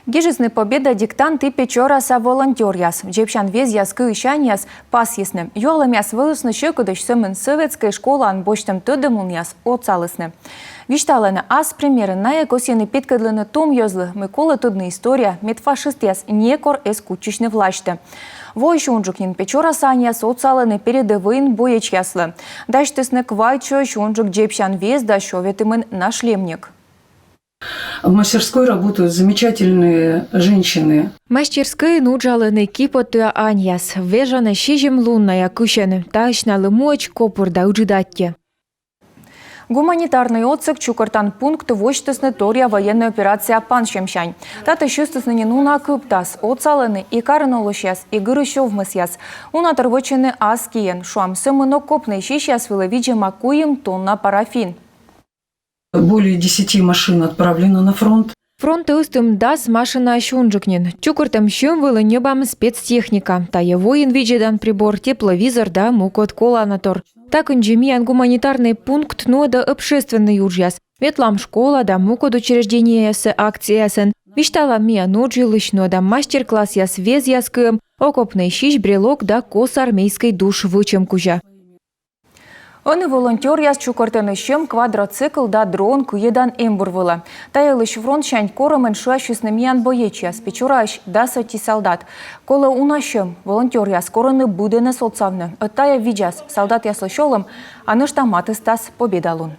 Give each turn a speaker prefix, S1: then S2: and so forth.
S1: Гижесны победа диктант и печораса волонтеряс. Джепшан вез яскы ищаньяс пас ясны. Юаламяс вылысны шекудыш сымын советская школа анбочтым төдымун яс оцалысны. Вишталаны аз примеры на экосены питкадлыны том ёзлы. Микола tudны история медфашист яс некор эс кучичны влашты. Вой шунжукнин печораса аньяс оцалыны передовын боеч яслы. Даштысны квайчо шунжук джепшан вез да шоветымын нашлемник.
S2: В мастерской работают замечательные женщины.
S1: Мастерской нуджалыны кипотуя аньяс. Вежаны шижем лунная кушен. Тачналы моч копурда уджидатте. Гуманитарный отсек Чукартан пункт вочтысны тория военная операция Паншемшань. Тата шустысны не нуна кыптас, отсалыны и карнолушяс, и гырышов мысяс. Уна торвочены аскиен, шуам сымыно копный шишяс выловиджи макуем тонна парафин.
S2: Более 10 машин отправлено на фронт.
S1: Фронт устым дас машина шунжукнин. Чукартам щем вылы небам спецтехника. Та его инвиджидан прибор тепловизор да мукот коланатор. Так инжемиян гуманитарный пункт нода общественный ужас. Ветлам школа да мукот учреждение с акциясын. Виштала мия ноджи да мастер-класс яс вез яскым. Окопный щищ брелок да кос армейской душ вычем кужа. Он и волонтер яс Чукартаны щем квадроцикл да дрон куедан эмбурвыла. Таялыш фронт шань коромен шуащусны миян боеч яс печураш да соти солдат. Кола уна щем волонтер яс короны будены соцавны. Тая видяс солдат яслышолым, аныштаматы стас победалун.